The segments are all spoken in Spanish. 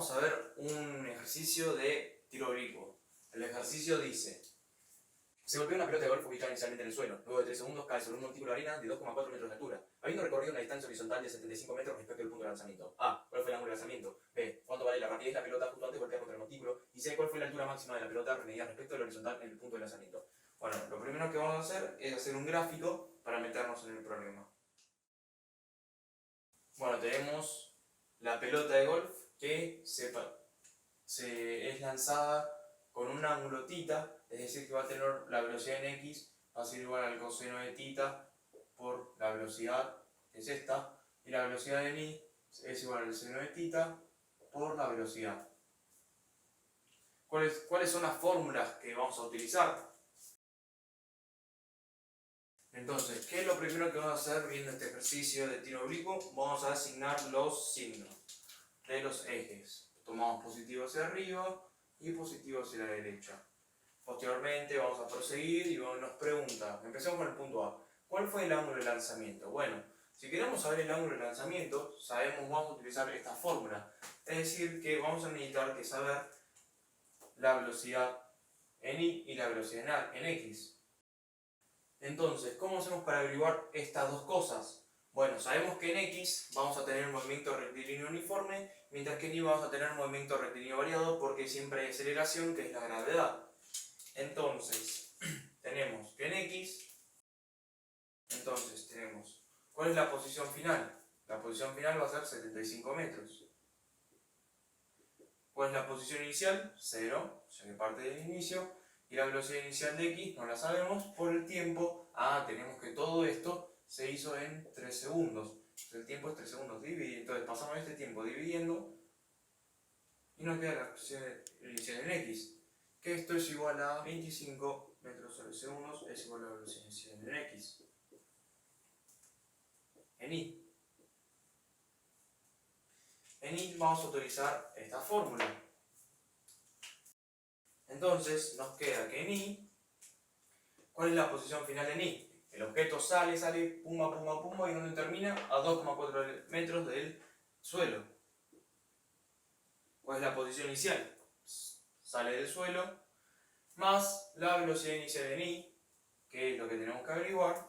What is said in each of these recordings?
vamos a ver un ejercicio de tiro oblicuo. El ejercicio dice: se golpea una pelota de golf ubicada inicialmente en el suelo. Luego de 3 segundos cae sobre un montículo de arena de 2,4 metros de altura, habiendo recorrido una distancia horizontal de 75 metros respecto al punto de lanzamiento. A. ¿Cuál fue el ángulo de lanzamiento? B. ¿Cuánto vale la rapidez de la pelota justo antes de golpear contra el montículo? Y C. ¿Cuál fue la altura máxima de la pelota medida respecto al horizontal en el punto de lanzamiento? Bueno, lo primero que vamos a hacer es hacer un gráfico para meternos en el problema. Bueno, tenemos la pelota de golf que es lanzada con un ángulo θ, es decir que va a tener la velocidad en x, va a ser igual al coseno de θ por la velocidad, que es esta, y la velocidad en y es igual al seno de θ por la velocidad. ¿Cuáles son las fórmulas que vamos a utilizar? Entonces, ¿qué es lo primero que vamos a hacer viendo este ejercicio de tiro oblicuo? Vamos a asignar los signos de los ejes. Tomamos positivo hacia arriba y positivo hacia la derecha. Posteriormente vamos a proseguir y nos pregunta, empecemos con el punto A. ¿Cuál fue el ángulo de lanzamiento? Bueno, si queremos saber el ángulo de lanzamiento, vamos a utilizar esta fórmula. Es decir, que vamos a necesitar saber la velocidad en y la velocidad en x. Entonces, ¿cómo hacemos para averiguar estas dos cosas? Bueno, sabemos que en x vamos a tener movimiento rectilíneo uniforme, mientras que en y vamos a tener movimiento rectilíneo variado porque siempre hay aceleración, que es la gravedad. Entonces, tenemos que en x, ¿cuál es la posición final? La posición final va a ser 75 metros. ¿Cuál es la posición inicial? 0, ya que parte del inicio. Y la velocidad inicial de x no la sabemos por el tiempo. Tenemos que todo esto se hizo en 3 segundos. El tiempo es 3 segundos. Entonces pasamos este tiempo dividiendo y nos queda la velocidad inicial en x. Que esto es igual a 25 metros sobre segundos, es igual a la velocidad inicial en x. En y vamos a utilizar esta fórmula. Entonces nos queda que en y, ¿cuál es la posición final en y? El objeto sale, pumba, pumba, pumba, y donde termina a 2,4 metros del suelo. ¿Cuál es la posición inicial? Sale del suelo, más la velocidad inicial en y, que es lo que tenemos que averiguar,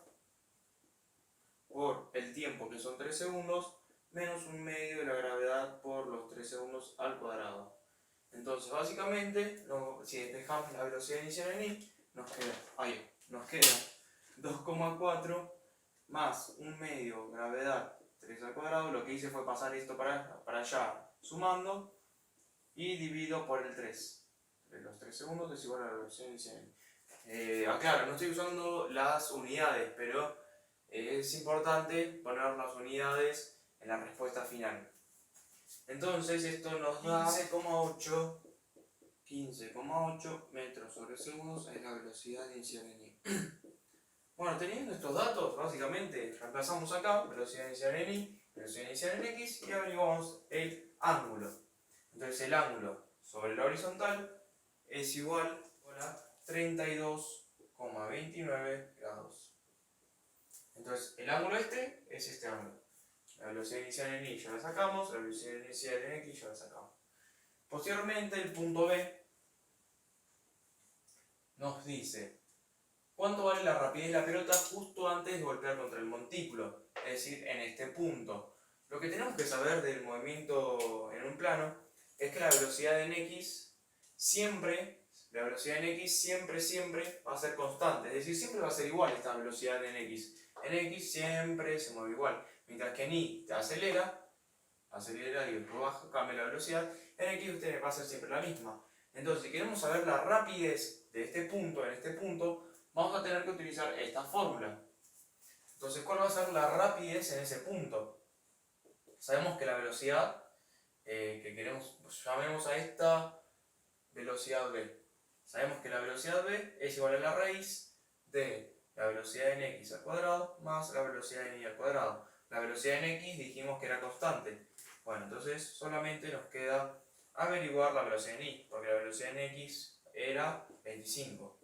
por el tiempo, que son 3 segundos, menos un medio de la gravedad por los 3 segundos al cuadrado. Entonces, básicamente, si despejamos la velocidad inicial en y, nos queda 2,4 más un medio gravedad 3 al cuadrado. Lo que hice fue pasar esto para allá sumando y divido por el 3. Los 3 segundos es igual a la velocidad inicial. Aclaro, no estoy usando las unidades, pero es importante poner las unidades en la respuesta final. Entonces esto nos da 15,8 metros sobre segundos es la velocidad inicial en y. Bueno, teniendo estos datos, básicamente reemplazamos acá velocidad inicial en y, velocidad inicial en x y averiguamos el ángulo. Entonces el ángulo sobre la horizontal es igual a 32,29 grados. Entonces el ángulo es este ángulo. La velocidad inicial en y ya la sacamos, la velocidad inicial en x ya la sacamos. Posteriormente el punto B nos dice ¿cuánto vale la rapidez de la pelota justo antes de golpear contra el montículo? Es decir, en este punto. Lo que tenemos que saber del movimiento en un plano es que la velocidad en x siempre va a ser constante. Es decir, siempre va a ser igual esta velocidad en x. En x siempre se mueve igual. Mientras que en y te acelera y después cambia la velocidad, en x va a ser siempre la misma. Entonces, si queremos saber la rapidez de este punto, en este punto, vamos a tener que utilizar esta fórmula. Entonces, ¿cuál va a ser la rapidez en ese punto? Sabemos que la velocidad que queremos, llamemos a esta velocidad v. Sabemos que la velocidad v es igual a la raíz de la velocidad en x al cuadrado más la velocidad en y al cuadrado. La velocidad en x dijimos que era constante. Bueno, entonces solamente nos queda averiguar la velocidad en y, porque la velocidad en x era 25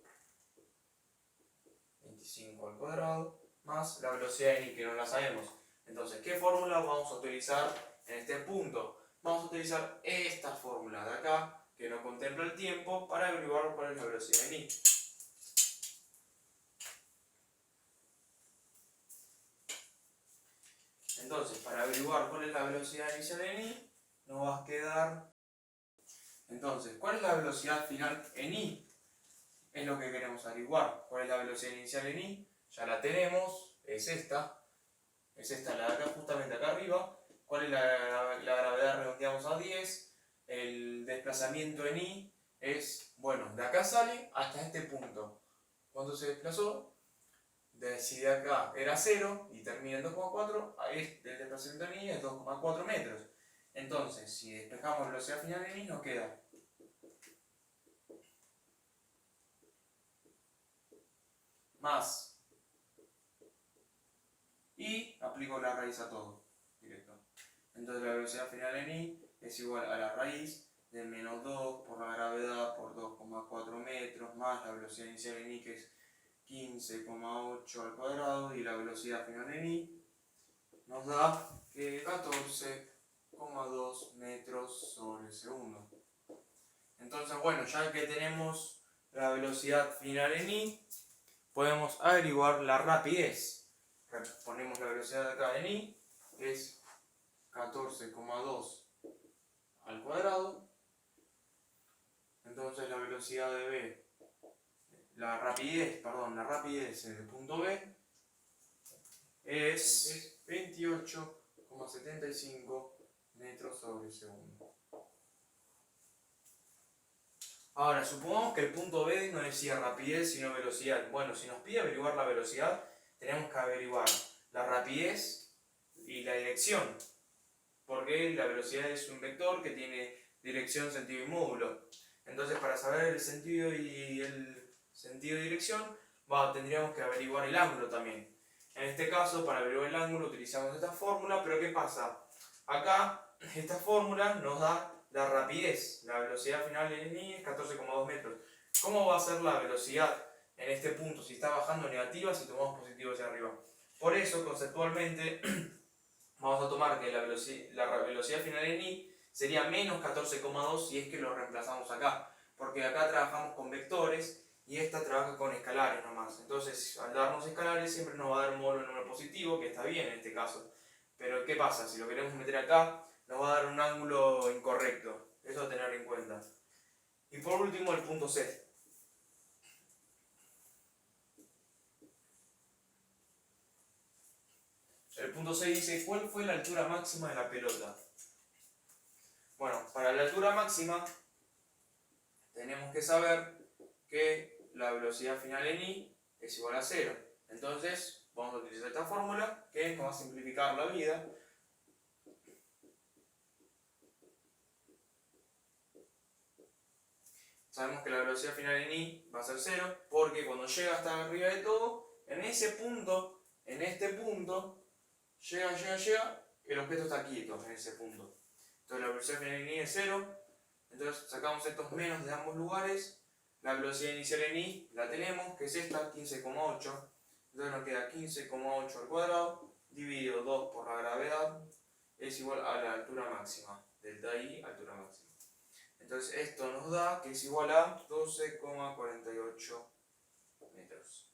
al cuadrado más la velocidad en y, que no la sabemos. Entonces, ¿qué fórmula vamos a utilizar en este punto? vamos a utilizar esta fórmula de acá, que no contempla el tiempo, para averiguar cuál es la velocidad en i. Entonces, para averiguar cuál es la velocidad inicial en i, nos va a quedar... Entonces, ¿cuál es la velocidad final en i? Es lo que queremos averiguar. ¿Cuál es la velocidad inicial en i? Ya la tenemos, es esta la de acá, justamente acá arriba. ¿Cuál es la gravedad? Redondeamos a 10. El desplazamiento en i es, bueno, de acá sale hasta este punto. ¿Cuánto se desplazó? Si de acá era 0 y termina en 2,4, el desplazamiento en i es 2,4 metros. Entonces, si despejamos la velocidad final en i, nos queda más y aplico la raíz a todo, directo. Entonces la velocidad final en i es igual a la raíz de menos 2 por la gravedad por 2,4 metros más la velocidad inicial en i, que es 15,8 al cuadrado, y la velocidad final en i nos da que 14,2 metros sobre segundo. Entonces, bueno, ya que tenemos la velocidad final en i, podemos averiguar la rapidez. Ponemos la velocidad de acá en i, que es 14,2 al cuadrado. Entonces la velocidad de b, la rapidez en el punto b es 28,75 metros sobre segundo. Ahora, supongamos que el punto B no decía rapidez sino velocidad. Bueno, si nos pide averiguar la velocidad, tenemos que averiguar la rapidez y la dirección. Porque la velocidad es un vector que tiene dirección, sentido y módulo. Entonces, para saber el sentido y dirección, tendríamos que averiguar el ángulo también. En este caso, para averiguar el ángulo utilizamos esta fórmula, pero ¿qué pasa? Acá, esta fórmula nos da la rapidez. La velocidad final en i es 14,2 metros. ¿Cómo va a ser la velocidad en este punto? Si está bajando negativa, si tomamos positivo hacia arriba. Por eso, conceptualmente, vamos a tomar que la velocidad final en i sería menos 14,2 si es que lo reemplazamos acá. Porque acá trabajamos con vectores y esta trabaja con escalares nomás. Entonces, al darnos escalares siempre nos va a dar un módulo de número positivo, que está bien en este caso. Pero ¿qué pasa? Si lo queremos meter acá, nos va a dar un ángulo incorrecto. Eso a tener en cuenta. Y por último, el punto C. El punto C dice, ¿cuál fue la altura máxima de la pelota? Bueno, para la altura máxima tenemos que saber que la velocidad final en i es igual a 0. Entonces, vamos a utilizar esta fórmula que nos va a simplificar la vida. Sabemos que la velocidad final en i va a ser 0 porque cuando llega hasta arriba de todo, en ese punto, en este punto, llega, el objeto está quieto en ese punto. Entonces la velocidad final en i es 0. Entonces sacamos estos menos de ambos lugares. La velocidad inicial en i la tenemos, que es esta, 15,8. Entonces nos queda 15,8 al cuadrado, dividido 2 por la gravedad, es igual a la altura máxima. Delta i, altura máxima. Entonces esto nos da que es igual a 12,48 metros.